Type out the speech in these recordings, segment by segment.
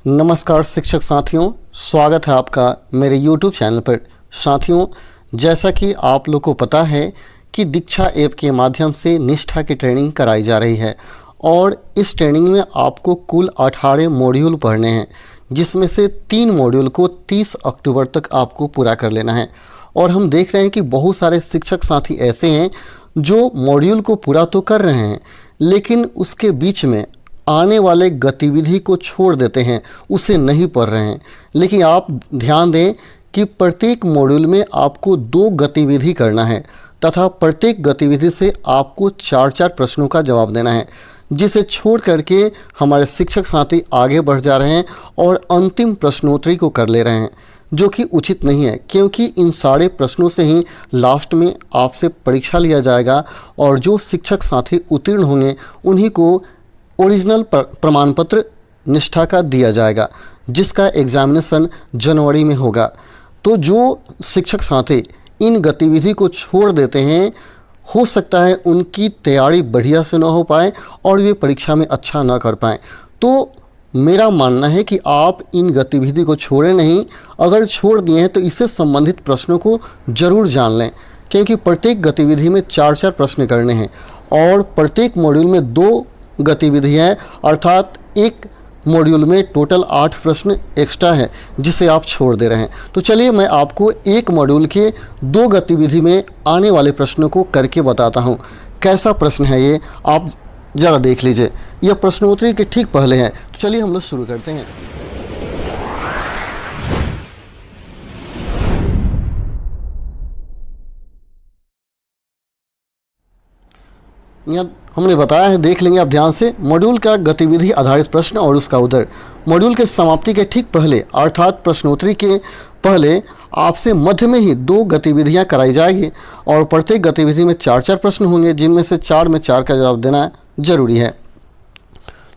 नमस्कार शिक्षक साथियों, स्वागत है आपका मेरे YouTube चैनल पर। साथियों, जैसा कि आप लोग को पता है कि दीक्षा ऐप के माध्यम से निष्ठा की ट्रेनिंग कराई जा रही है और इस ट्रेनिंग में आपको कुल 18 मॉड्यूल पढ़ने हैं, जिसमें से 3 मॉड्यूल को 30 अक्टूबर तक आपको पूरा कर लेना है। और हम देख रहे हैं कि बहुत सारे शिक्षक साथी ऐसे हैं जो मॉड्यूल को पूरा तो कर रहे हैं, लेकिन उसके बीच में आने वाले गतिविधि को छोड़ देते हैं, उसे नहीं पढ़ रहे हैं। लेकिन आप ध्यान दें कि प्रत्येक मॉड्यूल में आपको 2 गतिविधि करना है तथा प्रत्येक गतिविधि से आपको 4-4 प्रश्नों का जवाब देना है, जिसे छोड़ करके हमारे शिक्षक साथी आगे बढ़ जा रहे हैं और अंतिम प्रश्नोत्तरी को कर ले रहे हैं, जो कि उचित नहीं है, क्योंकि इन सारे प्रश्नों से ही लास्ट में आपसे परीक्षा लिया जाएगा और जो शिक्षक साथी उत्तीर्ण होंगे उन्हीं को ओरिजिनल प्रमाण पत्र निष्ठा का दिया जाएगा, जिसका एग्जामिनेशन जनवरी में होगा। तो जो शिक्षक साथी इन गतिविधि को छोड़ देते हैं, हो सकता है उनकी तैयारी बढ़िया से ना हो पाए और वे परीक्षा में अच्छा ना कर पाएँ। तो मेरा मानना है कि आप इन गतिविधि को छोड़ें नहीं। अगर छोड़ दिए हैं तो इससे संबंधित प्रश्नों को ज़रूर जान लें, क्योंकि प्रत्येक गतिविधि में 4-4 प्रश्न करने हैं और प्रत्येक मॉड्यूल में 2 गतिविधियाँ हैं, अर्थात एक मॉड्यूल में टोटल 8 प्रश्न एक्स्ट्रा है, जिसे आप छोड़ दे रहे हैं। तो चलिए मैं आपको एक मॉड्यूल के 2 गतिविधि में आने वाले प्रश्नों को करके बताता हूँ। कैसा प्रश्न है ये आप ज़रा देख लीजिए। यह प्रश्नोत्तरी के ठीक पहले है। तो चलिए हम लोग शुरू करते हैं। यहाँ हमने बताया है, देख लेंगे आप ध्यान से। मॉड्यूल का गतिविधि आधारित प्रश्न और उसका उत्तर। मॉड्यूल के समाप्ति के ठीक पहले अर्थात प्रश्नोत्तरी के पहले आपसे मध्य में ही 2 गतिविधियां कराई जाएगी और प्रत्येक गतिविधि में 4-4 प्रश्न होंगे, जिनमें से 4 में 4 का जवाब देना जरूरी है।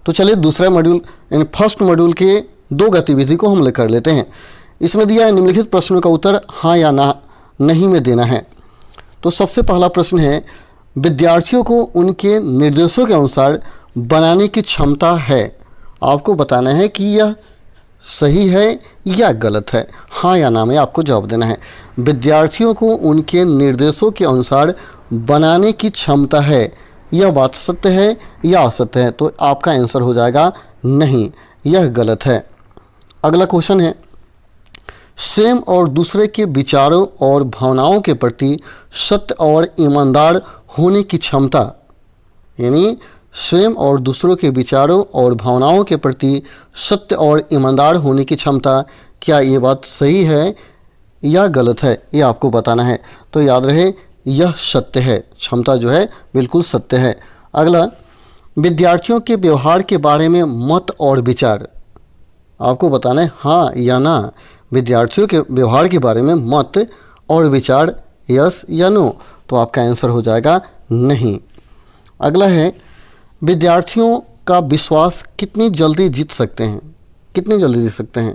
तो चलिए दूसरा मॉड्यूल यानी फर्स्ट मॉड्यूल के 2 गतिविधि को हम कर लेते हैं। इसमें दिया है निम्नलिखित प्रश्नों का उत्तर हाँ या ना नहीं में देना है। तो सबसे पहला प्रश्न है, विद्यार्थियों को उनके निर्देशों के अनुसार बनाने की क्षमता है। आपको बताना है कि यह सही है या गलत है। हाँ या ना में आपको जवाब देना है। विद्यार्थियों को उनके निर्देशों के अनुसार बनाने की क्षमता है, यह बात सत्य है या असत्य है। तो आपका आंसर हो जाएगा नहीं, यह गलत है। अगला क्वेश्चन है, स्वयं और दूसरे के विचारों और भावनाओं के प्रति सत्य और ईमानदार होने की क्षमता, यानी स्वयं और दूसरों के विचारों और भावनाओं के प्रति सत्य और ईमानदार होने की क्षमता, क्या ये बात सही है या गलत है, ये आपको बताना है। तो याद रहे यह सत्य है, क्षमता जो है बिल्कुल सत्य है। अगला, विद्यार्थियों के व्यवहार के बारे में मत और विचार। आपको बताना है हाँ या ना। विद्यार्थियों के व्यवहार के बारे में मत और विचार, यस या नो। तो आपका आंसर हो जाएगा नहीं। अगला है, विद्यार्थियों का विश्वास कितनी जल्दी जीत सकते हैं। कितनी जल्दी जीत सकते हैं,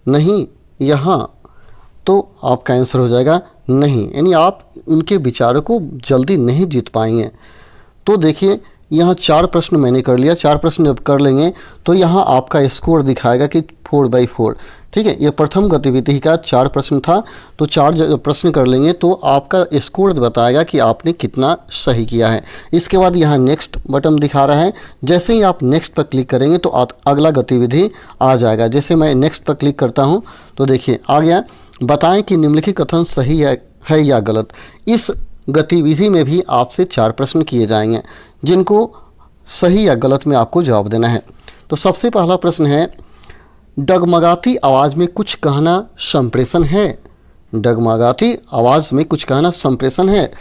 नहीं या हाँ। तो आपका आंसर हो जाएगा नहीं, यानी आप उनके विचारों को जल्दी नहीं जीत पाएंगे। तो देखिए यहाँ 4 प्रश्न मैंने कर लिया। 4 प्रश्न जब कर लेंगे तो यहाँ आपका स्कोर दिखाएगा कि 4/4। ठीक है, ये प्रथम गतिविधि का 4 प्रश्न था। तो 4 प्रश्न कर लेंगे तो आपका स्कोर बताएगा कि आपने कितना सही किया है। इसके बाद यहाँ नेक्स्ट बटन दिखा रहा है। जैसे ही आप नेक्स्ट पर क्लिक करेंगे तो अगला गतिविधि आ जाएगा। जैसे मैं नेक्स्ट पर क्लिक करता हूँ तो देखिए आ गया, बताएं कि निम्नलिखित कथन सही है या गलत। इस गतिविधि में भी आपसे 4 प्रश्न किए जाएंगे, जिनको सही या गलत में आपको जवाब देना है। तो सबसे पहला प्रश्न है, डगमगाती आवाज़ में कुछ कहना संप्रेषण है। डगमगाती आवाज़ में कुछ कहना संप्रेषण है,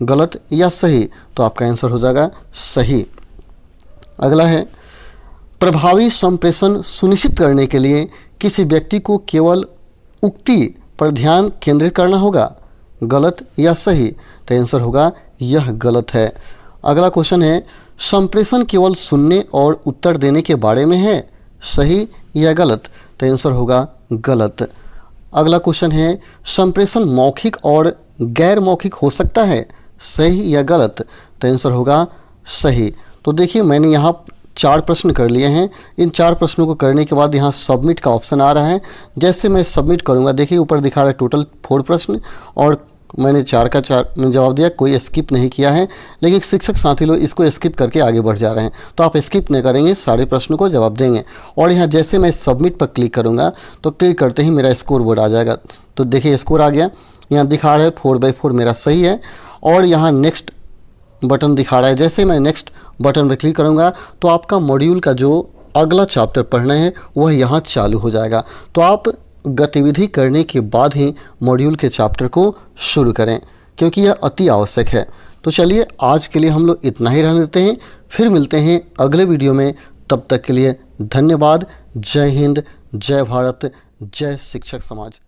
गलत या सही। तो आपका आंसर हो जाएगा सही। अगला है, प्रभावी संप्रेषण सुनिश्चित करने के लिए किसी व्यक्ति को केवल उक्ति पर ध्यान केंद्रित करना होगा, गलत या सही। तो आंसर होगा यह गलत है। अगला क्वेश्चन है, संप्रेषण केवल सुनने और उत्तर देने के बारे में है, सही या गलत। तो आंसर होगा गलत। अगला क्वेश्चन है, संप्रेषण मौखिक और गैर मौखिक हो सकता है, सही या गलत। तो आंसर होगा सही। तो देखिए मैंने यहाँ 4 प्रश्न कर लिए हैं। इन 4 प्रश्नों को करने के बाद यहाँ सबमिट का ऑप्शन आ रहा है। जैसे मैं सबमिट करूँगा, देखिए ऊपर दिखा रहा है टोटल 4 प्रश्न और मैंने 4 का 4 में जवाब दिया, कोई स्किप नहीं किया है। लेकिन शिक्षक साथी लोग इसको स्किप करके आगे बढ़ जा रहे हैं, तो आप स्किप नहीं करेंगे, सारे प्रश्नों को जवाब देंगे। और यहाँ जैसे मैं सबमिट पर क्लिक करूँगा तो क्लिक करते ही मेरा स्कोर बोर्ड आ जाएगा। तो देखिए स्कोर आ गया, यहाँ दिखा रहा है 4/4 मेरा सही है। और यहाँ नेक्स्ट बटन दिखा रहा है। जैसे मैं नेक्स्ट बटन पर क्लिक करूँगा तो आपका मॉड्यूल का जो अगला चैप्टर पढ़ना है वह यहाँ चालू हो जाएगा। तो आप गतिविधि करने के बाद ही मॉड्यूल के चैप्टर को शुरू करें, क्योंकि यह अति आवश्यक है। तो चलिए आज के लिए हम लोग इतना ही रहने देते हैं, फिर मिलते हैं अगले वीडियो में। तब तक के लिए धन्यवाद। जय हिंद, जय भारत, जय शिक्षक समाज।